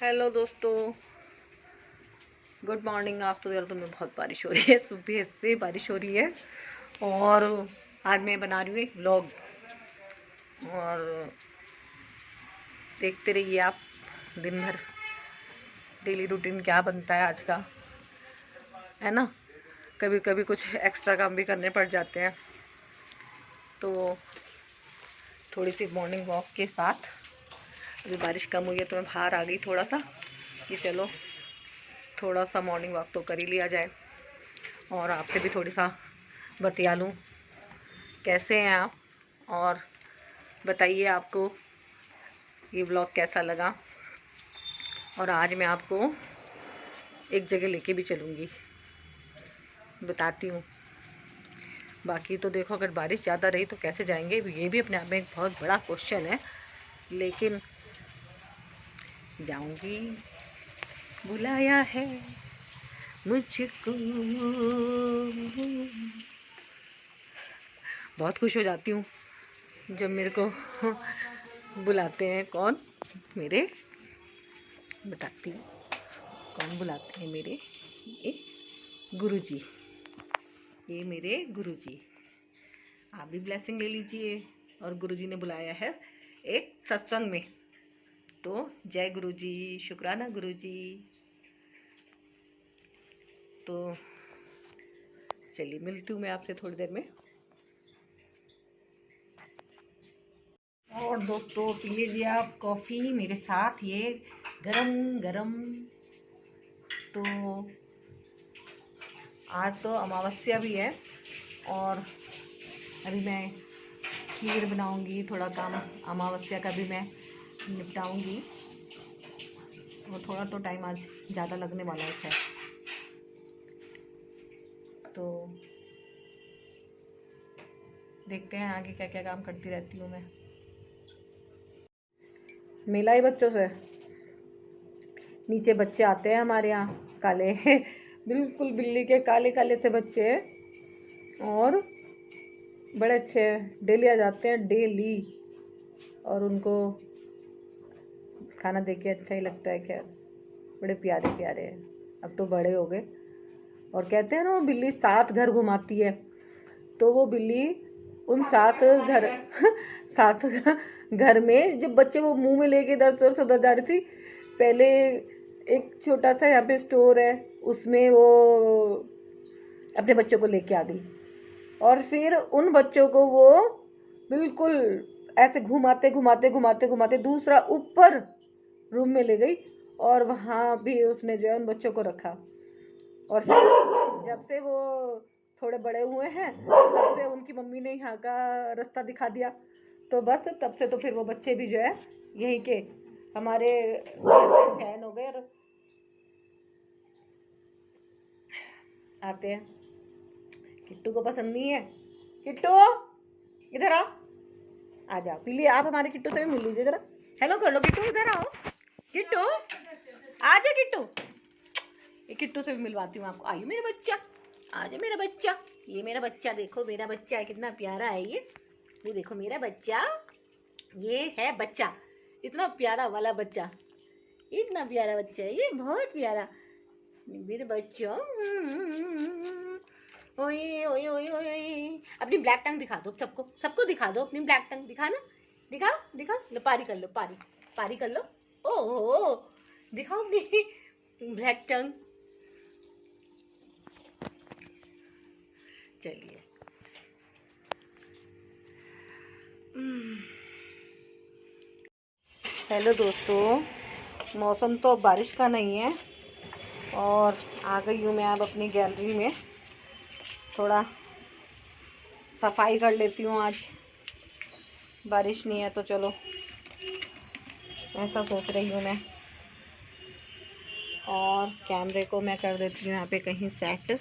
Hello दोस्तों, good morning. आज तो देहरादून में बहुत बारिश हो रही है, सुबह से बारिश हो रही है। और आज मैं बना रही हूँ व्लॉग और देखते रहिए आप दिन भर डेली रूटीन क्या बनता है आज का, है ना। कभी कभी कुछ एक्स्ट्रा काम भी करने पड़ जाते हैं, तो थोड़ी सी मॉर्निंग वॉक के साथ अभी बारिश कम हुई है तो मैं बाहर आ गई थोड़ा सा कि चलो थोड़ा सा मॉर्निंग वॉक तो कर ही लिया जाए और आपसे भी थोड़ी सा बतिया लूँ। कैसे हैं आप और बताइए आपको ये व्लॉग कैसा लगा। और आज मैं आपको एक जगह लेके भी चलूँगी, बताती हूँ। बाकी तो देखो, अगर बारिश ज़्यादा रही तो कैसे जाएंगे, ये भी अपने आप में एक बहुत बड़ा क्वेश्चन है, लेकिन जाऊँगी। बुलाया है मुझको। बहुत खुश हो जाती हूँ जब मेरे को बुलाते हैं। कौन? मेरे, बताती हूँ कौन बुलाते हैं मेरे, ये गुरुजी। ये मेरे गुरुजी। आप भी ब्लेसिंग ले लीजिए। और गुरुजी ने बुलाया है एक सत्संग में, तो जय गुरुजी, शुक्राना गुरुजी। तो चलिए मिलती हूँ मैं आपसे थोड़ी देर में। और दोस्तों पी लीजिए आप कॉफ़ी मेरे साथ, ये गरम गरम। तो आज तो अमावस्या भी है और अभी मैं खीर बनाऊंगी, थोड़ा काम अमावस्या का भी मैं निपटाऊंगी। वो थोड़ा तो टाइम आज ज़्यादा लगने वाला है, तो देखते हैं आगे क्या क्या काम करती रहती हूँ मैं। मिला ही बच्चों से, नीचे बच्चे आते हैं हमारे यहाँ काले बिल्कुल बिल्ली के काले काले से बच्चे, और बड़े अच्छे हैं। डेली आ जाते हैं, डेली, और उनको खाना देके अच्छा ही लगता है। खैर बड़े प्यारे प्यारे हैं, अब तो बड़े हो गए। और कहते हैं ना, वो बिल्ली 7 घर घुमाती है, तो वो बिल्ली उन 7 घर 7 घर में जब बच्चे वो मुंह में लेके इधर से उधर जा रही थी, पहले एक छोटा सा यहाँ पे स्टोर है, उसमें वो अपने बच्चों को लेके आ गई। और फिर उन बच्चों को वो बिल्कुल ऐसे घुमाते घुमाते घुमाते घुमाते दूसरा ऊपर रूम में ले गई, और वहाँ भी उसने जो है उन बच्चों को रखा। और फिर जब से वो थोड़े बड़े हुए हैं, तब से उनकी मम्मी ने यहाँ का रास्ता दिखा दिया, तो बस तब से तो फिर वो बच्चे भी जो है यहीं के हमारे फैन हो गए, आते हैं। किट्टू को पसंद नहीं है। किट्टू इधर आ जाओ, प्लीज आप हमारे किट्टू से भी मिल लीजिए जरा। हेलो कर लो किट्टू, इधर आओ। किट्टू आ जा, किट्टू, ये किट्टू से भी मिलवाती हूँ आपको। आइए मेरा बच्चा, आ जाओ मेरा बच्चा। ये मेरा बच्चा, देखो मेरा बच्चा है, कितना प्यारा है ये देखो मेरा बच्चा। ये है बच्चा, इतना प्यारा वाला बच्चा, इतना प्यारा बच्चा है ये, बहुत प्यारा मेरे बच्चा। ओए ओए ओए ओए, अपनी ब्लैक टंग दिखा दो, सबको दिखा दो अपनी ब्लैक टंग। दिखाना, दिखाओ दिखाओ, लो पारी कर लो, पारी कर लो। ओहो, दिखाओ अपनी ब्लैक टंग। चलिए, हेलो दोस्तों, मौसम तो बारिश का नहीं है और आ गई हूँ मैं अब अपनी गैलरी में। थोड़ा सफाई कर लेती हूँ, आज बारिश नहीं है तो चलो, ऐसा सोच रही हूँ मैं। और कैमरे को मैं कर देती हूँ यहाँ पे कहीं सेट।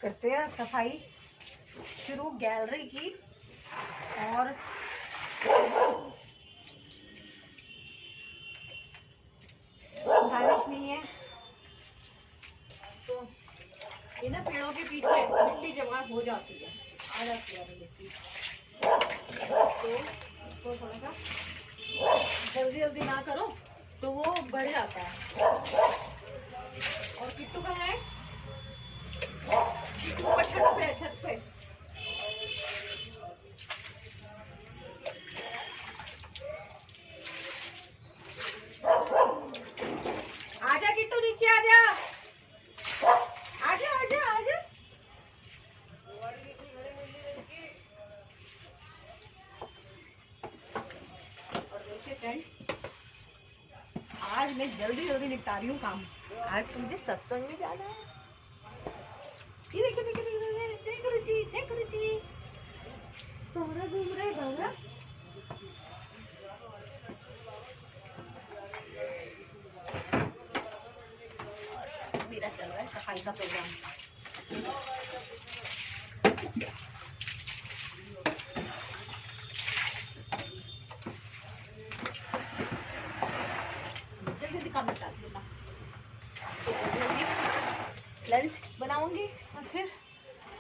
करते हैं सफाई शुरू गैलरी की। और बारिश नहीं है तो ये ना पेड़ों के पीछे मिट्टी जमा हो जाती है, आ जाती है मिट्टी। जल्दी ना करो तो वो बढ़ जाता है। और किट्टू कहाँ है? किट्टू ऊपर छत पे है, छत पे। आजा किट्टू, नीचे आजा, आजा आजा आजा। और देखिए फ्रेंड, आज मैं जल्दी जल्दी निपटा रही हूँ काम। आज तो मुझे सत्संग में जाना है। ये देखिए देखिए देखिए, जय गुरु जी, जय गुरु जी। भंवरा घूम रहा है, भंवरा। मेरा चल रहा है सफाई का प्रोग्राम। जल्दी काम निकाल दूंगा, लंच बनाऊंगी और फिर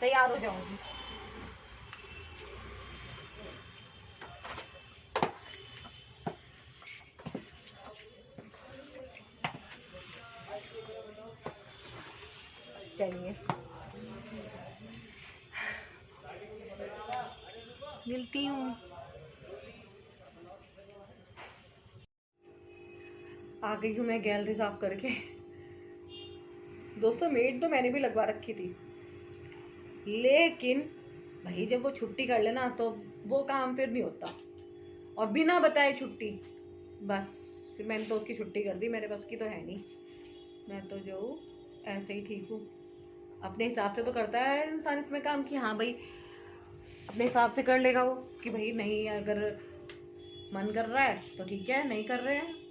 तैयार हो जाऊंगी। चलिए, मिलती हूँ। आ गई हूँ मैं गैलरी साफ करके। दोस्तों, मेड तो मैंने भी लगवा रखी थी, लेकिन भाई जब वो छुट्टी कर लेना तो वो काम फिर नहीं होता। और बिना बताए छुट्टी, बस फिर मैंने तो उसकी छुट्टी कर दी। मेरे बस की तो है नहीं, मैं तो जो ऐसे ही ठीक हूँ। अपने हिसाब से तो करता है इंसान इसमें काम कि हाँ भाई अपने हिसाब से कर लेगा वो, कि भाई नहीं अगर मन कर रहा है तो ठीक है, नहीं कर रहे हैं।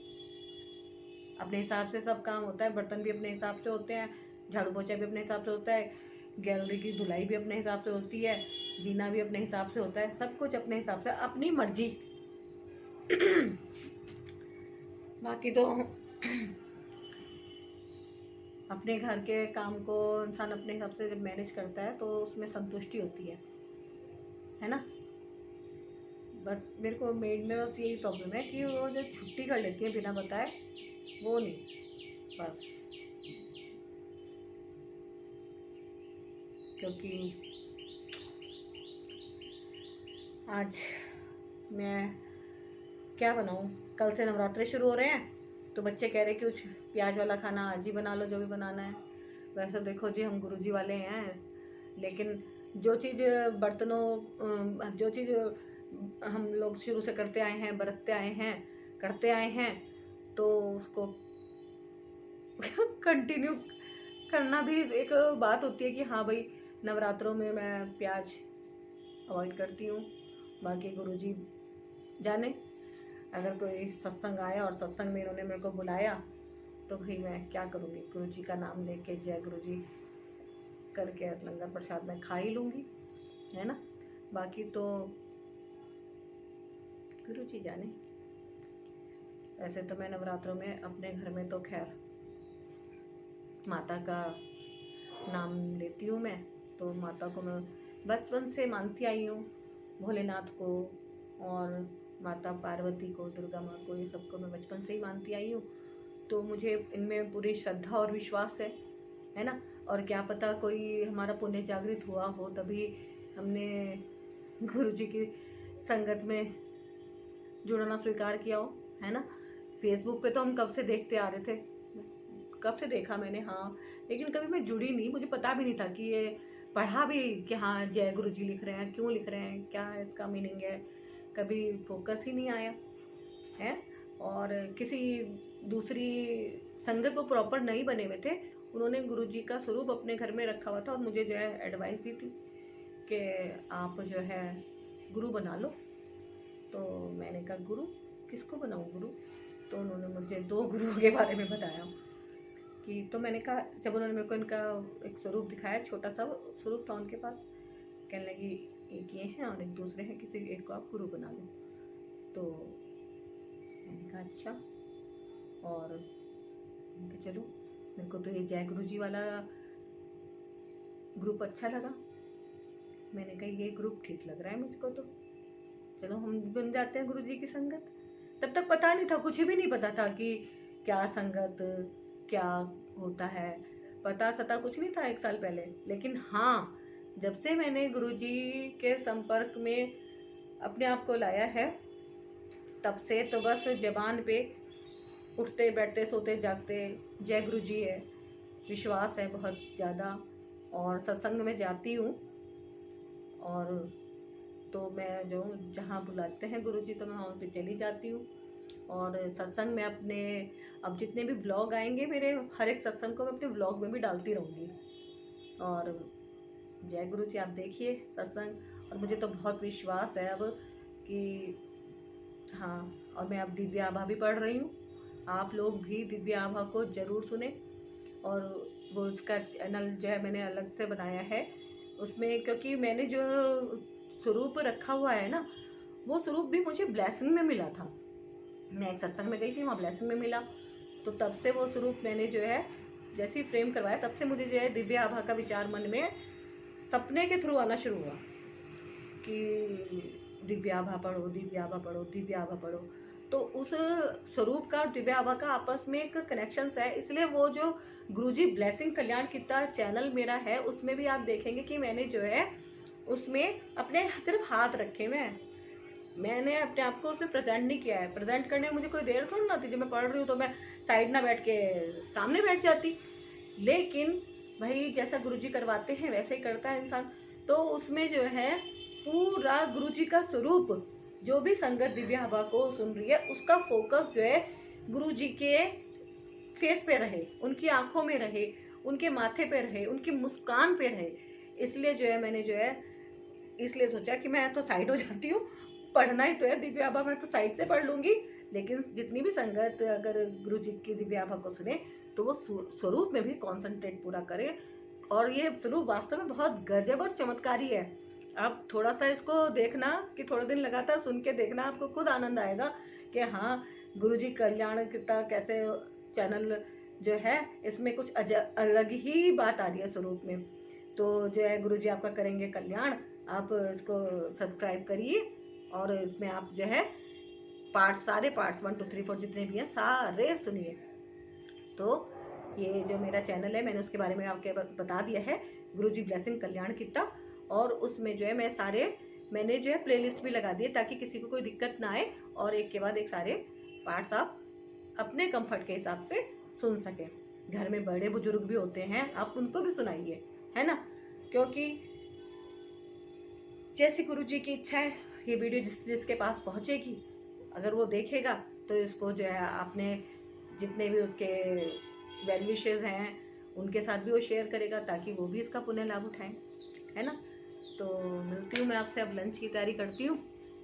अपने हिसाब से सब काम होता है। बर्तन भी अपने हिसाब से होते हैं, झाड़ू पोछा भी अपने हिसाब से होता है, गैलरी की धुलाई भी अपने हिसाब से होती है, जीना भी अपने हिसाब से होता है, सब कुछ अपने हिसाब से, अपनी मर्जी। बाकी तो अपने घर के काम को इंसान अपने हिसाब से जब मैनेज करता है तो उसमें संतुष्टि होती है ना। बस मेरे को मेड में बस यही प्रॉब्लम है कि वो जो छुट्टी कर लेती है बिना बताए, वो नहीं, बस। क्योंकि आज मैं क्या बनाऊं, कल से नवरात्रे शुरू हो रहे हैं तो बच्चे कह रहे कि कुछ प्याज वाला खाना आज ही बना लो, जो भी बनाना है। वैसे देखो जी, हम गुरुजी वाले हैं, लेकिन जो चीज़ बर्तनों, जो चीज़ हम लोग शुरू से करते आए हैं, बरतते आए हैं, करते आए हैं, तो उसको कंटिन्यू करना भी एक बात होती है कि हाँ भाई नवरात्रों में मैं प्याज अवॉइड करती हूँ। बाकी गुरुजी जाने, अगर कोई सत्संग आया और सत्संग में इन्होंने मेरे को बुलाया तो भाई मैं क्या करूँगी, गुरु जी का नाम लेके जय गुरु जी करके लंगर प्रसाद में खा ही लूँगी, है ना। बाकी तो गुरु जी जाने। वैसे तो मैं नवरात्रों में अपने घर में तो खैर माता का नाम लेती हूँ मैं, तो माता को मैं बचपन से मानती आई हूँ, भोलेनाथ को और माता पार्वती को, दुर्गा माँ को, ये सबको मैं बचपन से ही मानती आई हूँ। तो मुझे इनमें पूरी श्रद्धा और विश्वास है ना। और क्या पता कोई हमारा पुण्य जागृत हुआ हो तभी हमने गुरु जी की संगत में जुड़ना स्वीकार किया हो, है ना। फेसबुक पे तो हम कब से देखते आ रहे थे, कब से देखा मैंने, हाँ, लेकिन कभी मैं जुड़ी नहीं। मुझे पता भी नहीं था कि ये, पढ़ा भी कि हाँ जय गुरु जी लिख रहे हैं, क्यों लिख रहे हैं, क्या इसका मीनिंग है, कभी फोकस ही नहीं आया है। और किसी दूसरी संगत वो प्रॉपर नहीं बने हुए थे, उन्होंने गुरु जी का स्वरूप अपने घर में रखा हुआ था और मुझे जो है एडवाइस दी थी कि आप जो है गुरु बना लो। तो मैंने कहा गुरु किसको बनाऊँ गुरु, तो उन्होंने मुझे 2 गुरुओं के बारे में बताया कि, तो मैंने कहा, जब उन्होंने मेरे को इनका एक स्वरूप दिखाया, छोटा सा स्वरूप था उनके पास, कहने लगी एक ये हैं और एक दूसरे हैं, किसी एक को आप गुरु बना लो। तो मैंने कहा अच्छा, और मैंने कहा चलो, मेरे को तो ये जय गुरु जी वाला ग्रुप अच्छा लगा। मैंने कहा ये ग्रुप ठीक लग रहा है मुझको, तो चलो हम बन जाते हैं गुरु जी की संगत। तब तक पता नहीं था, कुछ भी नहीं पता था कि क्या संगत क्या होता है, पता सता कुछ नहीं था 1 साल पहले। लेकिन हाँ, जब से मैंने गुरुजी के संपर्क में अपने आप को लाया है, तब से तो बस जबान पे उठते बैठते सोते जागते जय गुरु जी है, विश्वास है बहुत ज़्यादा। और सत्संग में जाती हूँ, और तो मैं जो जहाँ बुलाते हैं गुरु जी तो मैं वहाँ पे चली जाती हूँ। और सत्संग में अपने अब जितने भी ब्लॉग आएंगे मेरे, हर एक सत्संग को मैं अपने ब्लॉग में भी डालती रहूँगी। और जय गुरु जी, आप देखिए सत्संग। और मुझे तो बहुत विश्वास है अब कि हाँ, और मैं अब दिव्य आभा भी पढ़ रही हूँ। आप लोग भी दिव्य आभा को ज़रूर सुने। और वो उसका चैनल जो है मैंने अलग से बनाया है उसमें, क्योंकि मैंने जो स्वरूप रखा हुआ है ना, वो स्वरूप भी मुझे ब्लेसिंग में मिला था। मैं एक सत्संग में गई थी, वहाँ ब्लेसिंग में मिला, तो तब से वो स्वरूप मैंने जो है जैसे ही फ्रेम करवाया, तब से मुझे जो है दिव्य आभा का विचार मन में सपने के थ्रू आना शुरू हुआ कि दिव्य आभा पढ़ो, दिव्य आभा पढ़ो, दिव्य आभा पढ़ो। तो उस स्वरूप का और दिव्य आभा का आपस में एक कनेक्शन है। इसलिए वो जो गुरुजी ब्लेसिंग कल्याण किता चैनल मेरा है, उसमें भी आप देखेंगे कि मैंने जो है उसमें अपने सिर्फ हाथ रखे हुए हैं। मैंने अपने आप को उसमें प्रेजेंट नहीं किया है। प्रेजेंट करने में मुझे कोई देर थोड़ी ना थी। जब मैं पढ़ रही हूँ तो मैं साइड ना बैठ के सामने बैठ जाती। लेकिन भाई जैसा गुरुजी करवाते हैं वैसे ही करता है इंसान। तो उसमें जो है पूरा गुरुजी का स्वरूप, जो भी संगत दिव्य आभा को सुन रही है, उसका फोकस जो है गुरुजी के फेस पे रहे, उनकी आंखों में रहे, उनके माथे पे रहे, उनकी मुस्कान पे रहे। इसलिए जो है मैंने जो है इसलिए सोचा कि मैं तो साइड हो जाती हूँ, पढ़ना ही तो है दिव्य आभा, मैं तो साइड से पढ़ लूंगी। लेकिन जितनी भी संगत अगर गुरुजी की दिव्य आभा को सुने तो वो स्वरूप में भी कॉन्सेंट्रेट पूरा करे। और ये स्वरूप वास्तव में बहुत गजब और चमत्कारी है। आप थोड़ा सा इसको देखना कि थोड़े दिन लगातार सुन के देखना, आपको खुद आनंद आएगा कि हाँ, गुरुजी कल्याण कितना कैसे चैनल जो है इसमें कुछ अलग ही बात आ रही है स्वरूप में। तो जो है गुरुजी आपका करेंगे कल्याण। आप इसको सब्सक्राइब करिए और इसमें आप जो है सारे पार्ट्स 1 2 3 4 जितने भी हैं सारे सुनिए। तो ये जो मेरा चैनल है मैंने उसके बारे में आपके बता दिया है, गुरुजी ब्लेसिंग कल्याण किता। और उसमें जो है मैंने जो है प्लेलिस्ट भी लगा दी है ताकि किसी को कोई दिक्कत ना आए, और एक के बाद एक सारे पार्ट्स आप अपने कंफर्ट के हिसाब से सुन सकें। घर में बड़े बुजुर्ग भी होते हैं, आप उनको भी सुनाइए, है ना। क्योंकि जैसी गुरुजी की इच्छा है ये वीडियो जिसके पास पहुंचेगी, अगर वो देखेगा तो इसको जो है आपने जितने भी उसके वेल विशेस हैं उनके साथ भी वो शेयर करेगा ताकि वो भी इसका पुण्य लाभ उठाएं, है ना। तो मिलती हूँ मैं आपसे, अब लंच की तैयारी करती हूँ,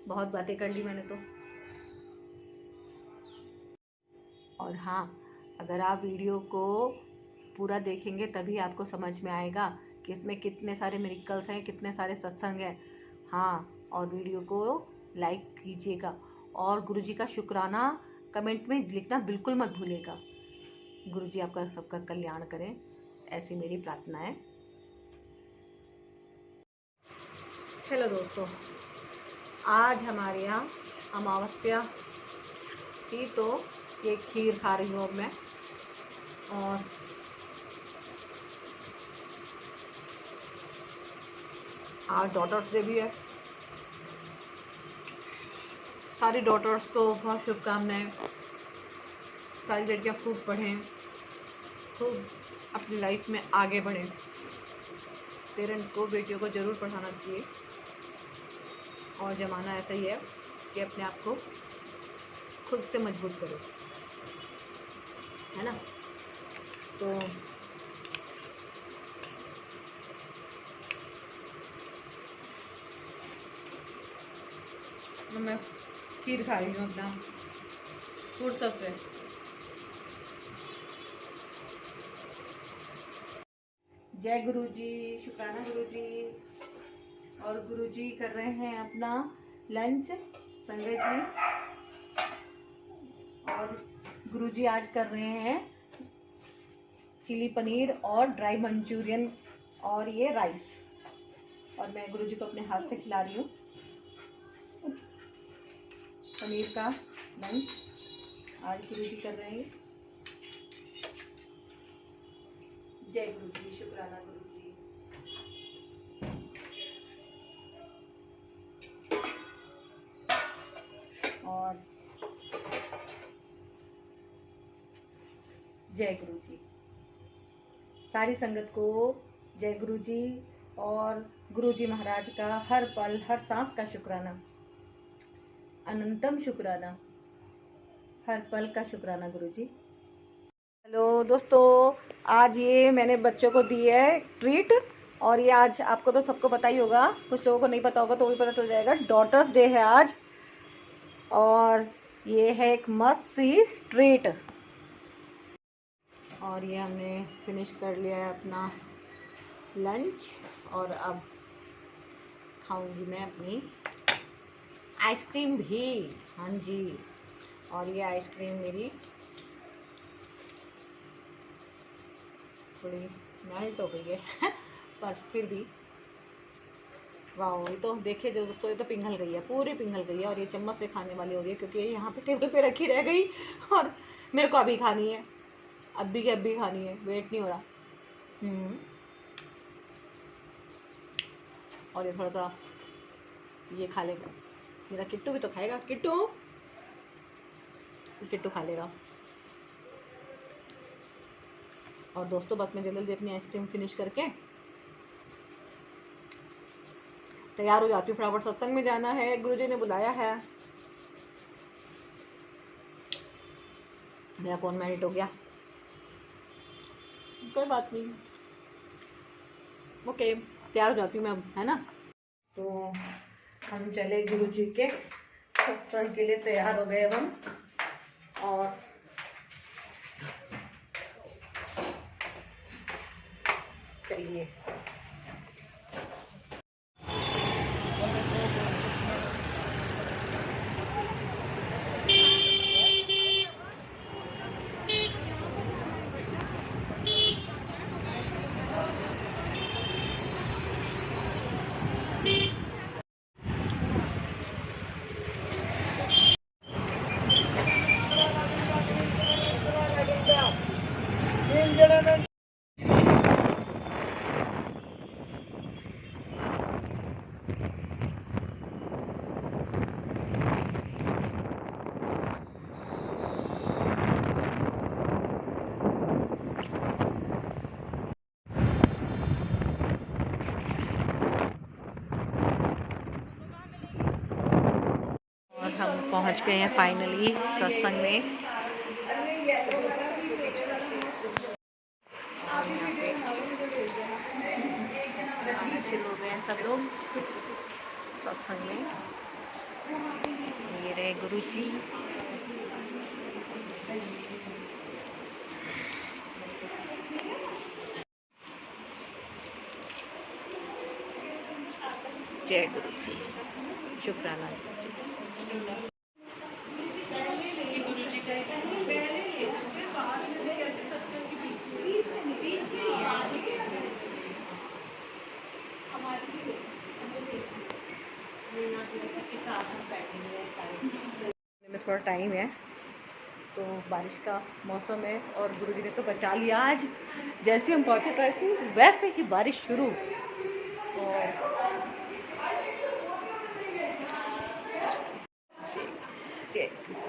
बहुत बातें कर ली मैंने तो। और हाँ, अगर आप वीडियो को पूरा देखेंगे तभी आपको समझ में आएगा कि इसमें कितने सारे मिरेकल्स हैं, कितने सारे सत्संग हैं। हाँ, और वीडियो को लाइक कीजिएगा और गुरुजी का शुक्राना कमेंट में लिखना बिल्कुल मत भूलिएगा। गुरुजी आपका सबका कल्याण करें, ऐसी मेरी प्रार्थना है। हेलो दोस्तों, आज हमारे यहाँ अमावस्या थी तो ये खीर खा रही हूँ अब मैं। और आज डॉटर्स डे भी है। सारी डॉटर्स को बहुत शुभकामनाएं। सारी लड़कियाँ खूब पढ़ें, खूब अपनी लाइफ में आगे बढ़ें। पेरेंट्स को बेटियों को ज़रूर पढ़ाना चाहिए। और ज़माना ऐसा ही है कि अपने आप को खुद से मजबूत करो, है ना। तो मैं खीर खा रही हूँ अपना फुर्सत से। जय गुरुजी, शुक्राना गुरुजी। और गुरुजी कर रहे हैं अपना लंच संगत जी। और गुरुजी आज कर रहे हैं चिली पनीर और ड्राई मंचूरियन और ये राइस, और मैं गुरुजी को अपने हाथ से खिला रही हूँ। पनीर का लंच आज गुरु जी कर रहे हैं। जय गुरु जी, शुक्राना गुरु जी। और जय गुरु जी। सारी संगत को जय गुरु जी और गुरु जी महाराज का हर पल हर सांस का शुक्राना, अनंतम शुक्राना, हर पल का शुक्राना गुरु जी। हेलो दोस्तों, आज ये मैंने बच्चों को दी है ट्रीट, और ये आज आपको तो सबको पता ही होगा, कुछ लोगों को नहीं पता होगा तो भी पता चल जाएगा। डॉटर्स डे है आज, और ये है एक मस्त सी ट्रीट। और ये हमने फिनिश कर लिया है अपना लंच, और अब खाऊंगी मैं अपनी आइसक्रीम भी। हाँ जी, और ये आइसक्रीम मेरी थोड़ी मेल्ट हो गई है पर फिर भी वाह, ये तो देखिए जो दोस्तों, ये तो पिघल गई है, पूरी पिघल गई है, और ये चम्मच से खाने वाली हो रही है क्योंकि ये यहाँ पे टेबल पे रखी रह गई, और मेरे को अभी खानी है, अभी के अभी खानी है, वेट नहीं हो रहा। और ये थोड़ा सा ये खा लेगा, मेरा किट्टू भी तो खाएगा, किट्टू खा लेगा। और दोस्तों बस मैं जल्दी अपनी आइसक्रीम फिनिश करके तैयार हो जाती हूँ, फटाफट सत्संग में जाना है, गुरुजी ने बुलाया है। मेरा फोन मेल्ट हो गया, कोई बात नहीं, ओके तैयार हो जाती हूँ मैं अब, है ना। तो हम चले गुरुजी के सत्संग के लिए, तैयार हो गए अब हम, और चलिए। हम पहुंच गए हैं फाइनली सत्संग में। हो गए हैं सब लोग सत्संग में। ये रहे गुरु जी, जय गुरु जी, शुक्राना। में थोड़ा टाइम है, तो बारिश का मौसम है, और गुरुजी ने तो बचा लिया आज। जैसे हम पहुंचे थे वैसे ही बारिश शुरू। और जय जय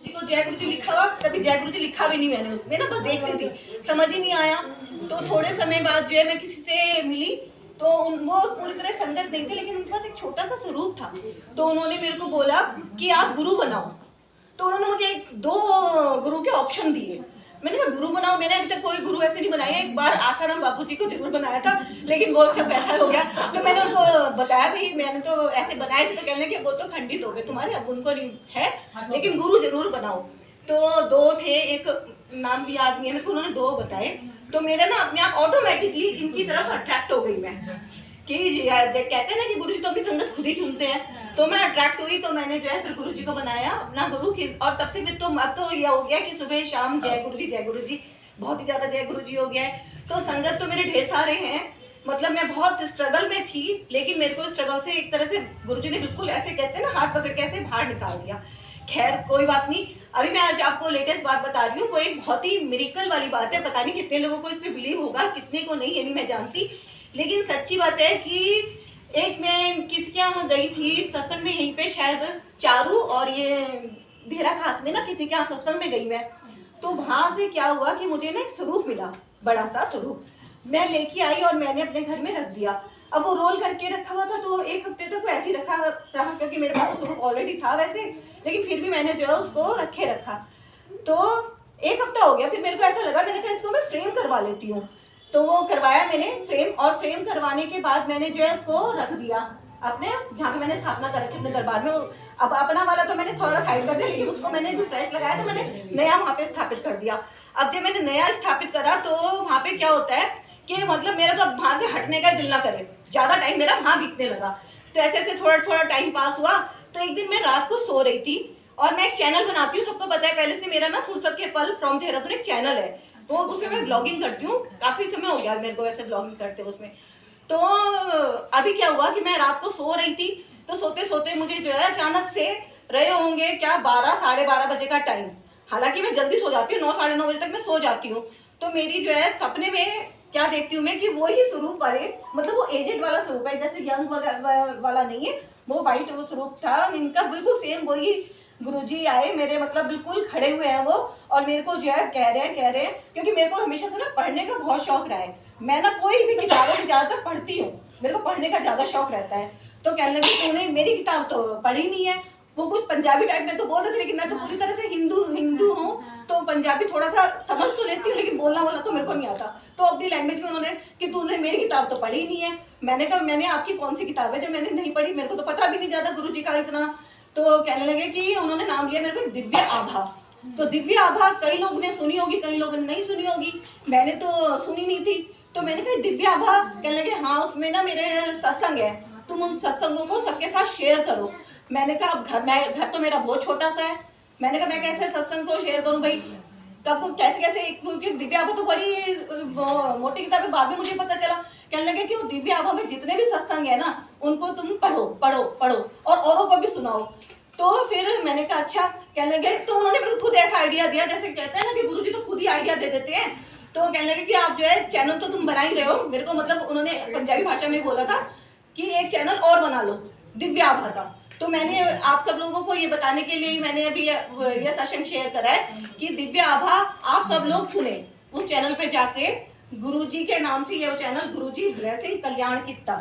जी को जय गुरु जी लिखा हुआ, कभी जय गुरु जी लिखा भी नहीं मैंने उसमें ना, बस देखती थी, समझ ही नहीं आया। तो थोड़े समय बाद जो है मैं किसी से मिली, तो वो पूरी तरह संगत नहीं थे, लेकिन उनके पास एक छोटा सा स्वरूप था। तो उन्होंने मेरे को बोला कि आप गुरु बनाओ। तो उन्होंने मुझे 2 गुरु के ऑप्शन दिए। मैंने कहा गुरु बनाओ, मैंने अभी तक कोई गुरु ऐसे नहीं बनाया। एक बार आसाराम बापू जी को जरूर बनाया था, लेकिन वो सब ऐसा हो गया। तो मैंने उनको बताया भाई मैंने तो ऐसे बनाए थे, तो कहने लगे वो तो खंडित हो गए तुम्हारे, अब उनको नहीं है, लेकिन गुरु जरूर बनाओ। तो 2 थे, एक नाम भी याद नहीं है मेरे को, उन्होंने 2 बताए। तो मेरा ना अपने आप ऑटोमेटिकली इनकी तरफ अट्रैक्ट हो गई मैं। कि कहते हैं ना कि गुरुजी तो अपनी संगत खुद ही चुनते हैं। तो मैं अट्रैक्ट हुई, तो मैंने जो है फिर गुरुजी को बनाया अपना गुरु की, और तब से फिर तो अब तो ये हो गया कि सुबह शाम जय गुरुजी, बहुत ही ज्यादा जय गुरुजी हो गया है। तो संगत तो मेरे ढेर सारे हैं, मतलब मैं बहुत स्ट्रगल में थी, लेकिन मेरे को स्ट्रगल से एक तरह से गुरुजी ने बिल्कुल ऐसे कहते हैं ना हाथ पकड़ के ऐसे बाहर निकाल दिया। खैर कोई बात नहीं, अभी मैं आज आपको लेटेस्ट बात बता रही हूँ, वो एक बहुत ही मिरेकल वाली बात है। पता नहीं कितने लोगों को इस पर बिलीव होगा, कितने को नहीं, ये नहीं मैं जानती, लेकिन सच्ची बात है कि एक मैं किसके यहाँ गई थी सत्संग में, यहीं पे शायद चारू और ये धेरा खास में ना किसी के यहाँ सत्संग में गई मैं। तो वहां से क्या हुआ कि मुझे ना एक स्वरूप मिला, बड़ा सा स्वरूप, मैं लेके आई और मैंने अपने घर में रख दिया। अब वो रोल करके रखा हुआ था, तो एक हफ्ते तक वो ऐसे ही रखा रहा, क्योंकि मेरे पास स्वरूप ऑलरेडी था वैसे, लेकिन फिर भी मैंने जो है उसको रखा। तो एक हफ्ता हो गया, फिर मेरे को ऐसा लगा, मैंने कहा इसको मैं फ्रेम करवा लेती हूँ। तो वो करवाया मैंने फ्रेम, और फ्रेम करवाने के बाद मैंने जो है उसको रख दिया अपने जहाँ पे मैंने स्थापना कर रखी अपने दरबार में। अब अपना वाला तो मैंने थोड़ा साइड कर दिया, लेकिन उसको मैंने जो फ्रेश लगाया तो मैंने नया वहाँ पे स्थापित कर दिया। अब जब मैंने नया स्थापित करा तो वहाँ पे क्या होता है कि मतलब मेरा तो अब वहाँ से हटने का दिल ना करे, ज्यादा टाइम मेरा वहाँ बीतने लगा। तो ऐसे ऐसे थोड़ा टाइम पास हुआ। तो एक दिन मैं रात को सो रही थी, और मैं एक चैनल बनाती हूँ, सबको पता है पहले से मेरा ना फुर्सत के पल फ्रॉम देहरादून एक चैनल है, तो उसमें मैं ब्लॉगिंग करती हूँ, काफी समय हो गया मेरे को वैसे ब्लॉगिंग करते उसमें। तो अभी क्या हुआ कि मैं रात को सो रही थी, तो सोते सोते मुझे जो है अचानक से रहे होंगे क्या 12 साढ़े 12 बजे का टाइम, हालांकि मैं जल्दी सो जाती हूँ, 9 साढ़े 9 बजे तक मैं सो जाती हूँ। तो मेरी जो है सपने में क्या देखती हूँ मैं कि वही स्वरूप वाले, मतलब वो एजेड वाला स्वरूप है, जैसे यंग वाला नहीं है, वो वाइट वो स्वरूप था, इनका बिल्कुल सेम वही गुरुजी आए मेरे, मतलब बिल्कुल खड़े हुए हैं वो, और मेरे को जो है कह रहे हैं, क्योंकि मेरे को हमेशा से ना पढ़ने का बहुत शौक रहा है, मैं ना कोई भी किताबें में ज्यादातर पढ़ती हूँ, मेरे को पढ़ने का ज्यादा शौक रहता है। तो कहने लगे तूने मेरी किताब तो पढ़ी नहीं है, वो कुछ पंजाबी टाइप में तो बोल रहे थे, लेकिन मैं तो पूरी तरह से हिंदू हूँ, तो पंजाबी थोड़ा सा समझ तो लेती हूँ, लेकिन बोलना वाला तो मेरे को नहीं आता। तो अपनी लैंग्वेज में उन्होंने कि तूने मेरी किताब तो पढ़ी नहीं है। मैंने कहा मैंने आपकी कौन सी किताब है जो मैंने नहीं पढ़ी, मेरे को तो पता भी नहीं ज्यादा गुरुजी का इतना। तो कहने लगे कि उन्होंने नाम लिया मेरे को दिव्य आभा। तो दिव्य आभा कई लोगों ने सुनी होगी, कई लोगों ने नहीं सुनी होगी, मैंने तो सुनी नहीं थी। तो मैंने कहा दिव्य आभा, कहने लगे हाँ उसमें ना मेरे सत्संग है, तुम उन सत्संगों को सबके साथ शेयर करो। मैंने कहा अब घर तो मेरा बहुत छोटा सा है, मैंने कहा मैं कैसे सत्संग को शेयर करूं भाई, कब कैसे क्योंकि दिव्य आभा तो बड़ी मोटी किताब है, बाद में मुझे पता चला। कहने लगे कि वो दिव्य आभा में जितने भी सत्संग है ना उनको तुम पढ़ो और औरों को भी सुनाओ। तो फिर मैंने कहा अच्छा। कहने लगे, तो उन्होंने मेरे को खुद ऐसा आइडिया दिया, जैसे कहते हैं ना कि गुरुजी तो खुद ही आइडिया दे देते हैं। तो कहने लगे कि आप जो है चैनल तो तुम बना ही रहे हो, मेरे को मतलब उन्होंने पंजाबी भाषा में बोला था कि एक चैनल और बना लो दिव्य आभा का। तो मैंने आप सब लोगों को ये बताने के लिए मैंने अभी ये सेशन शेयर करा है कि दिव्य आभा आप सब लोग सुने, उस चैनल पे जाके गुरुजी के नाम से ये चैनल गुरुजी ब्लेसिंग कल्याण कित्ता।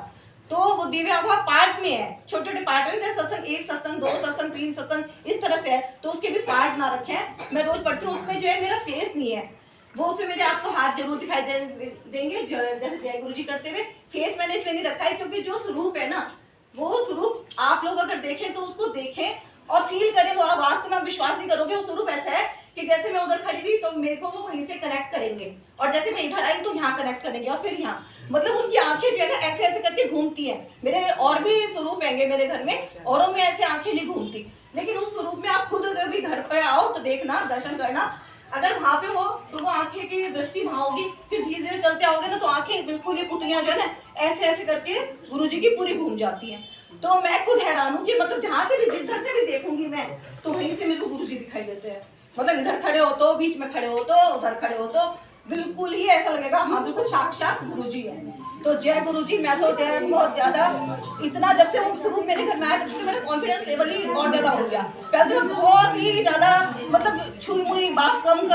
तो वो दिव्य आभा पार्ट में है, छोटे छोटे पार्ट है, जैसे सत्संग 1 सत्संग 2 सत्संग 3 सत्संग इस तरह से है, तो उसके भी पार्ट ना रखे हैं। मैं रोज पढ़ती हूँ, उसमें जो है मेरा फेस नहीं है, वो उसमें मेरे आपको हाथ जरूर दिखाई देंगे जैसे जय गुरुजी करते हुए। फेस मैंने इसलिए नहीं रखा है क्योंकि जो स्वरूप है ना, वो स्वरूप आप लोग अगर देखें तो उसको देखें और फील करें, वो आप वास्तव में विश्वास नहीं करोगे। वो स्वरूप ऐसा है कि जैसे मैं उधर खड़ी हुई तो मेरे को वो वहीं से कनेक्ट करेंगे, और जैसे मैं इधर आई तो यहाँ कनेक्ट करेंगे, और फिर यहाँ, मतलब उनकी आंखें जो है ना ऐसे ऐसे करके घूमती हैं। मेरे और भी स्वरूप हैंगे मेरे घर में, औरों में ऐसे आंखें नहीं घूमती, लेकिन उस स्वरूप में आप खुद अगर भी घर पे आओ तो देखना, दर्शन करना, अगर वहां पे हो तो वो आंखें की दृष्टि वहां होगी, फिर धीरे धीरे चलते आओगे ना तो आंखें बिल्कुल ये पुतलियां जो है ना ऐसे ऐसे करके गुरुजी की पूरी घूम जाती हैं। तो मैं खुद हैरान हूँ कि मतलब जहां से भी जिधर से भी देखूंगी मैं तो वहीं से मेरे को गुरुजी दिखाई देते हैं। मतलब इधर खड़े हो तो, बीच में खड़े हो तो, उधर खड़े हो तो, बिल्कुल ही ऐसा लगेगा हाँ बिल्कुल साक्षात गुरुजी है। तो जय गुरुजी। मैं तो जय बहुत ज्यादा, इतना जब से वो स्वरूप मेरे घर में आया तब से मेरा कॉन्फिडेंस लेवल ही और ज्यादा हो गया। पहले तो मैं बहुत ही ज्यादा मतलब छुई मुई बात कम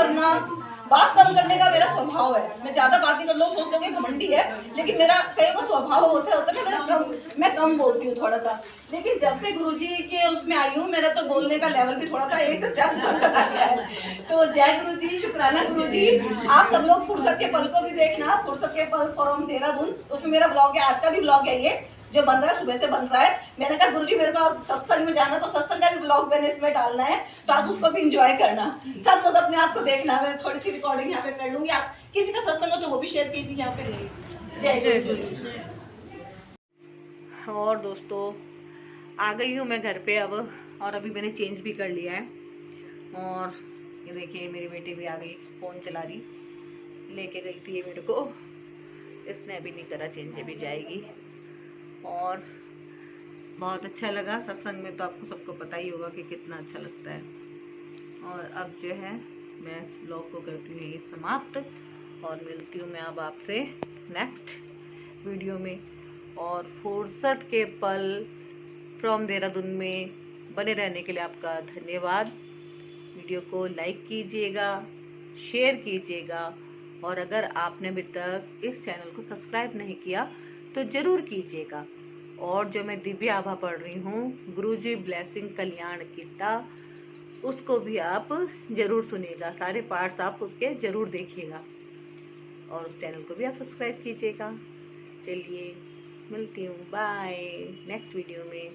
करने का मेरा स्वभाव है, मैं ज्यादा बात नहीं कर, लोग सोचते हैं घमंडी है, लेकिन मेरा कई का स्वभाव होता है मैं कम बोलती हूँ थोड़ा सा। लेकिन जब से गुरुजी के उसमें आई हूँ मेरा तो बोलने का लेवल भी थोड़ा सा एक स्टेप ऊपर चला गया है। तो जय गुरुजी, शुक्राना गुरुजी। आप सब लोग फुर्सत के पल को भी देखना, फुर्सत के पल फॉरम देहरादून, उसमें मेरा ब्लॉग है, आज का भी ब्लॉग है ये जो बन रहा है, सुबह से बन रहा है। मैंने कहा गुरुजी मेरे को सत्संग में जाना, तो सत्संग का भी ब्लॉग मैंने इसमें डालना है, तो आप उसको भी एंजॉय करना। सब लोग अपने आप को देखना, मैं थोड़ी सी रिकॉर्डिंग यहाँ पे कर लूंगी, आप किसी का सत्संग हो तो वो भी शेयर कीजिए यहाँ पे। जय जय गुरु। और दोस्तों आ गई हूँ मैं घर पे अब, और अभी मैंने चेंज भी कर लिया है। और ये देखिए मेरी बेटी भी आ गई, फ़ोन चला रही, लेके गई थी ये मेरे को, इसने अभी नहीं करा चेंज, अभी जाएगी। और बहुत अच्छा लगा सत्संग में, तो आपको सबको पता ही होगा कि कितना अच्छा लगता है। और अब जो है मैं ब्लॉग को करती हूँ यही समाप्त, और मिलती हूँ मैं अब आपसे नेक्स्ट वीडियो में। और फुर्सत के पल फ्रॉम देहरादून में बने रहने के लिए आपका धन्यवाद। वीडियो को लाइक कीजिएगा, शेयर कीजिएगा, और अगर आपने अभी तक इस चैनल को सब्सक्राइब नहीं किया तो ज़रूर कीजिएगा। और जो मैं दिव्य आभा पढ़ रही हूँ, गुरुजी ब्लेसिंग कल्याण गीता, उसको भी आप ज़रूर सुनिएगा, सारे पार्ट्स आप उसके ज़रूर देखिएगा, और उस चैनल को भी आप सब्सक्राइब कीजिएगा। चलिए मिलती हूँ, बाय नेक्स्ट वीडियो में।